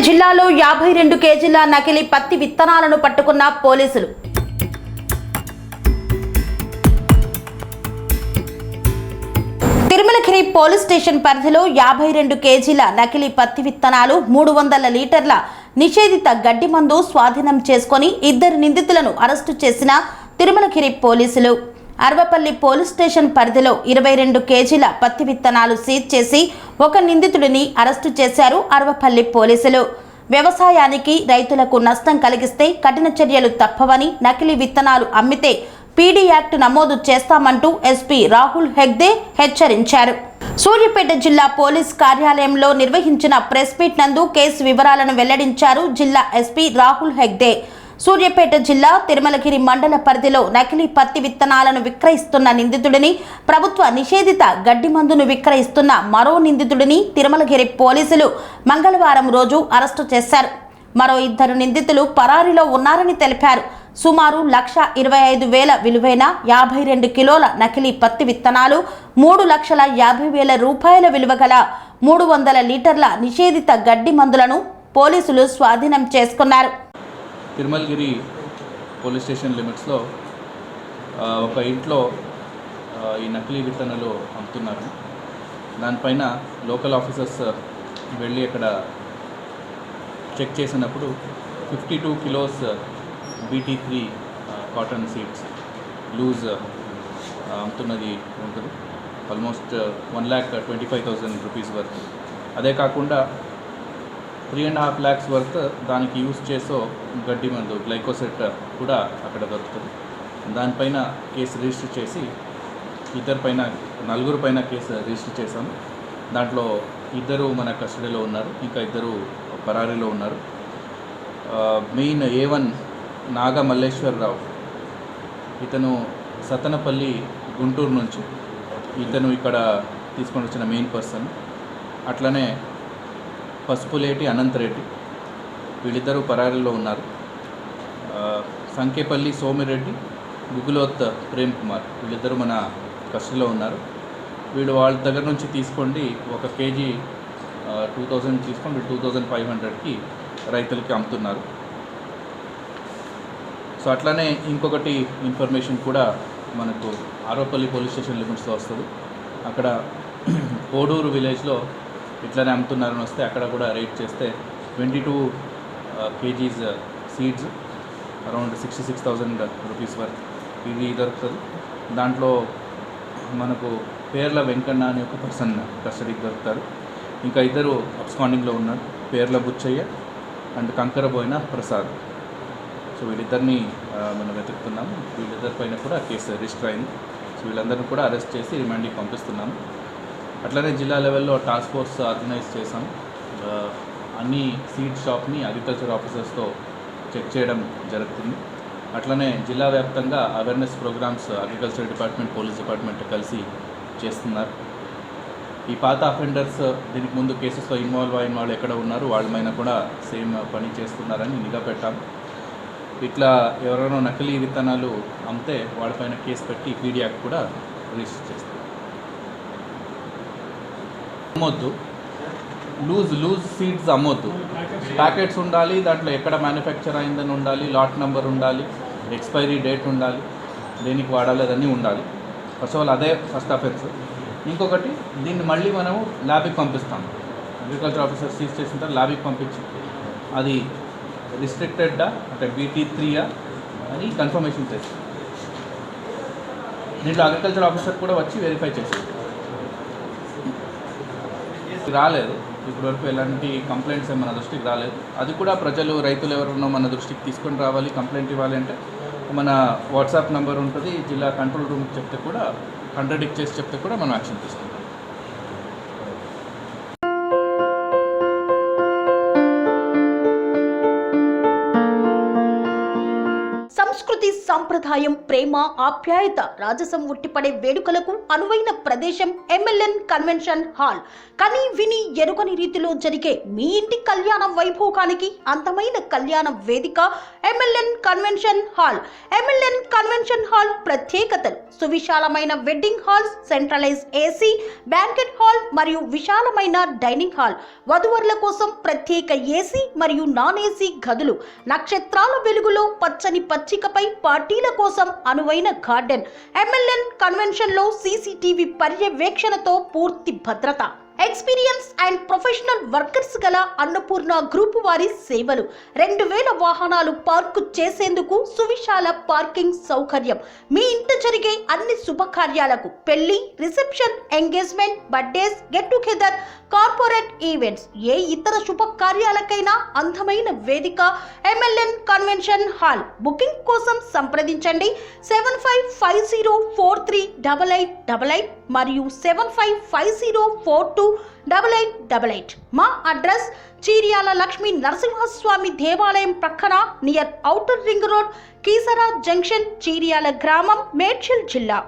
జిల్లాలో 52 కేజీల నకిలీ పత్తి విత్తనాలను పట్టుకున్న పోలీసులు. తిరుమలగిరి పోలీస్ స్టేషన్ పరిధిలో 52 కేజీల నకిలీ పత్తి విత్తనాలు, 300 లీటర్ల నిషేధిత గడ్డి మందు స్వాధీనం చేసుకుని 2 నిందితులను అరెస్టు చేసిన తిరుమలగిరి పోలీసులు. అర్వపల్లి పోలీస్ స్టేషన్ పరిధిలో 22 కేజీల పత్తి విత్తనాలు సీజ్ చేసి 1 నిందితుడిని అరెస్టు చేశారు అర్వపల్లి పోలీసులు. వ్యవసాయానికి రైతులకు నష్టం కలిగిస్తే కఠిన చర్యలు తప్పవని, నకిలీ విత్తనాలు అమ్మితే పీడీ యాక్ట్ నమోదు చేస్తామంటూ ఎస్పీ రాహుల్ హెగ్దే హెచ్చరించారు. సూర్యాపేట జిల్లా పోలీస్ కార్యాలయంలో నిర్వహించిన ప్రెస్ మీట్ నందు కేసు వివరాలను వెల్లడించారు జిల్లా ఎస్పీ రాహుల్ హెగ్దే. సూర్యాపేట జిల్లా తిరుమలగిరి మండల పరిధిలో నకిలీ పత్తి విత్తనాలను విక్రయిస్తున్న నిందితుడిని, ప్రభుత్వ నిషేధిత గడ్డి మందును విక్రయిస్తున్న మరో నిందితుడిని తిరుమలగిరి పోలీసులు మంగళవారం రోజు అరెస్టు చేశారు. మరో 2 నిందితులు పరారీలో ఉన్నారని తెలిపారు. సుమారు 1,25,000 విలువైన 52 కిలోల నకిలీ పత్తి విత్తనాలు, 3,50,000 రూపాయల విలువ గల 300 లీటర్ల నిషేధిత గడ్డి మందులను పోలీసులు స్వాధీనం చేసుకున్నారు. తిరుమలగిరి పోలీస్ స్టేషన్ లిమిట్స్లో ఒక ఇంట్లో ఈ నకిలీ విత్తనాలు అమ్ముతున్నారు. దానిపైన లోకల్ ఆఫీసర్స్ వెళ్ళి అక్కడ చెక్ చేసినప్పుడు 52 kilos BT3 cotton seeds loose అమ్ముతున్నది ఉంటుంది. Almost 1,25,000 rupees worth. అదే కాకుండా 3.5 lakhs వర్త్ దానికి యూజ్ చేసో గడ్డి మందు గ్లైకోసెట్ కూడా అక్కడ దొరుకుతుంది. దానిపైన కేసు రిజిస్టర్ చేసి 4 పైన కేసు రిజిస్టర్ చేశాము. దాంట్లో 2 మన కస్టడీలో ఉన్నారు, ఇంకా 2 పరారీలో ఉన్నారు. మెయిన్ A1 నాగా మల్లేశ్వరరావు, ఇతను సతనపల్లి గుంటూరు నుంచి, ఇతను ఇక్కడ తీసుకొని వచ్చిన మెయిన్ పర్సన్. అట్లనే పసుపులేటి అనంతరెడ్డి, వీళ్ళిద్దరూ పరారీలో ఉన్నారు. సంకేపల్లి సోమిరెడ్డి, గుగులోత్ ప్రేమ్ కుమార్, వీళ్ళిద్దరూ మన కస్టడీలో ఉన్నారు. వీళ్ళు వాళ్ళ దగ్గర నుంచి తీసుకోండి 1 కేజీ 2,000 తీసుకొని 2,500కి రైతులకి అమ్ముతున్నారు. సో అట్లనే ఇంకొకటి ఇన్ఫర్మేషన్ కూడా మనకు ఆర్వపల్లి పోలీస్ స్టేషన్ లిమిట్స్లో వస్తుంది. అక్కడ కోడూరు విలేజ్లో ఇట్లనే అమ్ముతున్నారని వస్తే అక్కడ కూడా రేట్ చేస్తే 22 kgs seeds around 66,000 rupees worth ఇది దొరుకుతుంది. దాంట్లో మనకు పేర్ల వెంకన్న అనే ఒక పర్సన్ కస్టడీకి దొరుకుతారు. ఇంకా 2 అబ్స్కాండింగ్లో ఉన్నారు, పేర్ల బుచ్చయ్య అండ్ కంకరబోయిన ప్రసాద్. సో వీళ్ళిద్దరిని మనం వెతుకుతున్నాము. వీళ్ళిద్దరి పైన కూడా కేసు రిజిస్టర్ అయింది. సో వీళ్ళందరినీ కూడా అరెస్ట్ చేసి రిమాండ్కి పంపిస్తున్నాము. అట్లనే జిల్లా లెవెల్లో టాస్క్ ఫోర్స్ ఆర్గనైజ్ చేసాం. అన్ని సీడ్ షాప్ని అగ్రికల్చర్ ఆఫీసర్స్తో చెక్ చేయడం జరుగుతుంది. అట్లనే జిల్లా వ్యాప్తంగా awareness programmes agriculture department, police department కలిసి చేస్తున్నారు. ఈ పాత అఫెండర్స్ దీనికి ముందు కేసెస్లో ఇన్వాల్వ్ అయిన వాళ్ళు ఎక్కడ ఉన్నారు, వాళ్ళ మీద కూడా సేమ్ పని చేస్తున్నారని నిఘా పెట్టాం. ఇట్లా ఎవరైనా నకిలీ విత్తనాలు అమ్మితే వాళ్ళపైన కేసు పెట్టి పీడీ యాక్ట్ కూడా రిజిస్టర్ చేస్తాం. అమ్మొద్దు, లూజ్ సీడ్స్ అమ్మొద్దు. ప్యాకెట్స్ ఉండాలి, దాంట్లో ఎక్కడ మ్యానుఫ్యాక్చర్ అయిందని ఉండాలి, లాట్ నెంబర్ ఉండాలి, ఎక్స్పైరీ డేట్ ఉండాలి, దేనికి వాడాలి అదన్నీ ఉండాలి. ఫస్ట్ ఆఫ్ ఆల్ అదే ఫస్ట్ అఫెన్స్. ఇంకొకటి, దీన్ని మళ్ళీ మనము ల్యాబ్కి పంపిస్తాం. అగ్రికల్చర్ ఆఫీసర్ సీజ్ చేసిన తర్వాత ల్యాబ్కి పంపించి అది రిస్ట్రిక్టెడ్డా అంటే BT3 అని కన్ఫర్మేషన్ చేస్తాం. దీంట్లో అగ్రికల్చర్ ఆఫీసర్ కూడా వచ్చి వెరిఫై చేస్తాం. రాలేదు ఇప్పటివరకు ఎలాంటి కంప్లైంట్స్ మన దృష్టికి రాలేదు. అది కూడా ప్రజలు, రైతులు ఎవరున్నా మన దృష్టికి తీసుకొని రావాలి. కంప్లైంట్ ఇవ్వాలి అంటే మన వాట్సాప్ నెంబర్ ఉంటుంది, జిల్లా కంట్రోల్ రూమ్కి చెప్తే కూడా, కాంట్రాడిక్ట్ చేసి చెప్తే కూడా మనం యాక్షన్ తీసుకుంటాం. సంస్కృతి సంప్రదాయం, ప్రేమ, ఆప్యాయత, రాజసం ఉట్టిపడే వేడుకలకు అనువైన ప్రదేశం MLN కన్వెన్షన్ హాల్. కని విని ఎరుగని రీతిలో జరిగే మీ ఇంటి కళ్యాణ వైభోగానికి అందమైన కళ్యాణ వేదిక MLN convention hall. MLN convention hall ప్రత్యేకతలు: సువిశాలమైన wedding halls, centralize AC banquet hall మరియు విశాలమైన డైనింగ్ హాల్, వధువరుల కోసం ప్రత్యేక AC మరియు నాన్ AC గదులు, నక్షత్రాల వెలుగులో పచ్చని పచ్చికపై పార్టీల కోసం అనువైన గార్డెన్. MLN కన్వెన్షన్ లో CCTV పర్యవేక్షణతో పూర్తి భద్రత. ఎక్స్పీరియన్స్ అండ్ ప్రొఫెషనల్ వర్కర్స్ గల అన్నపూర్ణ గ్రూప్ వారి సేవలు. 2000 వాహనాలు పార్కు చేసేందుకు సువిశాల పార్కింగ్ సౌకర్యం. మీ ఇంట జరిగే అన్ని శుభకార్యాలకు, పెళ్లి, reception, engagement, birthdays, get together, corporate events, ఏ ఇతర శుభకార్యాలకైనా అందమైన వేదిక MLN కన్వెన్షన్ హాల్. బుకింగ్ కోసం సంప్రదించండి 7550438888 మరియు 7550428888. మా అడ్రస్ చీర్యాల లక్ష్మీ నరసింహస్వామి దేవాలయం ప్రక్కన, near outer ring road, Keesara junction, Cheeryal గ్రామం, మేడ్చల్ జిల్లా.